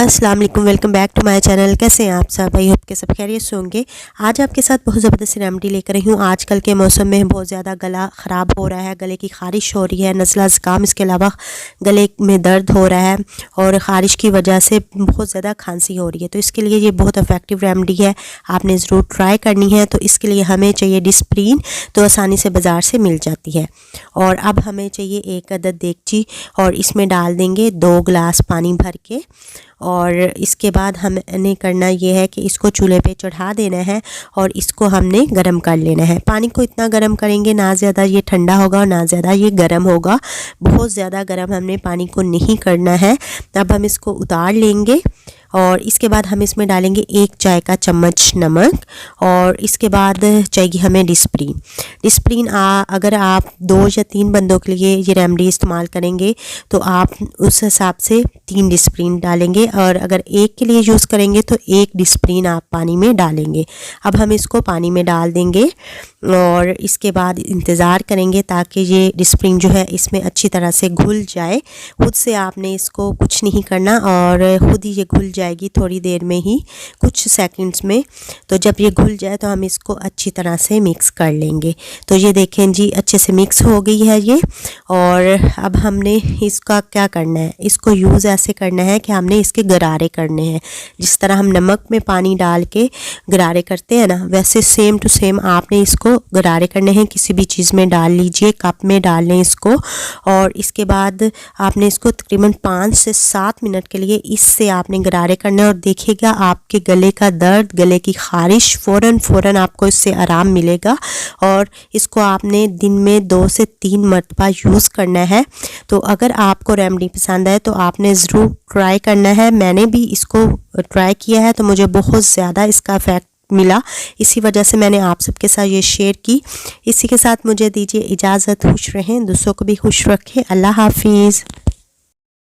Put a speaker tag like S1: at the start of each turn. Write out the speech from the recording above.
S1: अस्सलाम वालेकुम, welcome back to my channel. कैसे हैं आप सब? आई होप के सब खैरियत से होंगे। आज आपके साथ बहुत ज़बरदस्त रेमेडी लेकर रही हूँ। आजकल के मौसम में बहुत ज़्यादा गला ख़राब हो रहा है, गले की ख़ारिश हो रही है, नज़ला ज़ुकाम, इसके अलावा गले में दर्द हो रहा है और ख़ारिश की वजह से बहुत ज़्यादा खांसी हो रही है। तो इसके लिए ये बहुत इफ़ेक्टिव रेमेडी है, आपने ज़रूर ट्राई करनी है। तो इसके लिए हमें चाहिए डिस्प्रिन, तो आसानी से बाज़ार से मिल जाती है। और अब हमें चाहिए 1 अदद देगची और इसमें डाल देंगे 2 गिलास पानी भर के। और इसके बाद हमने करना ये है कि इसको चूल्हे पे चढ़ा देना है और इसको हमने गरम कर लेना है। पानी को इतना गरम करेंगे, ना ज़्यादा ये ठंडा होगा और ना ज़्यादा ये गरम होगा। बहुत ज़्यादा गरम हमने पानी को नहीं करना है। अब हम इसको उतार लेंगे और इसके बाद हम इसमें डालेंगे 1 चाय का चम्मच नमक और इसके बाद चाहिए हमें डिस्प्रिन। अगर आप 2 या 3 बंदों के लिए ये रेमेडी इस्तेमाल करेंगे तो आप उस हिसाब से 3 डिस्प्रिन डालेंगे और अगर 1 के लिए यूज़ करेंगे तो 1 डिस्प्रिन आप पानी में डालेंगे। अब हम इसको पानी में डाल देंगे और इसके बाद इंतज़ार करेंगे ताकि ये डिस्प्रिन जो है इसमें अच्छी तरह से घुल जाए। खुद से आपने इसको कुछ नहीं करना और ख़ुद ही ये घुल जाएगी थोड़ी देर में ही, कुछ सेकंड्स में। तो जब ये घुल जाए तो हम इसको अच्छी तरह से मिक्स कर लेंगे। तो ये देखें जी, अच्छे से मिक्स हो गई है ये। और अब हमने इसका क्या करना है, इसको यूज़ ऐसे करना है कि हमने इसके गरारे करने हैं। जिस तरह हम नमक में पानी डाल के गरारे करते हैं ना, वैसे सेम टू सेम आपने इसको गरारे करने हैं। किसी भी चीज़ में डाल लीजिए, कप में डाल लें इसको और इसके बाद आपने इसको तकरीबन 5 से 7 मिनट के लिए इससे आपने गरारे करना है। और देखिएगा आपके गले का दर्द, गले की ख़ारिश फ़ौरन आपको इससे आराम मिलेगा। और इसको आपने दिन में 2 से 3 मरतबा यूज़ करना है। तो अगर आपको रेमेडी पसंद आए तो आपने ज़रूर ट्राई करना है। मैंने भी इसको ट्राई किया है तो मुझे बहुत ज़्यादा इसका इफ़ेक्ट मिला, इसी वजह से मैंने आप सबके साथ ये शेयर की। इसी के साथ मुझे दीजिए इजाज़त। खुश रहें, दूसरों को भी खुश रखें। अल्लाह हाफिज़।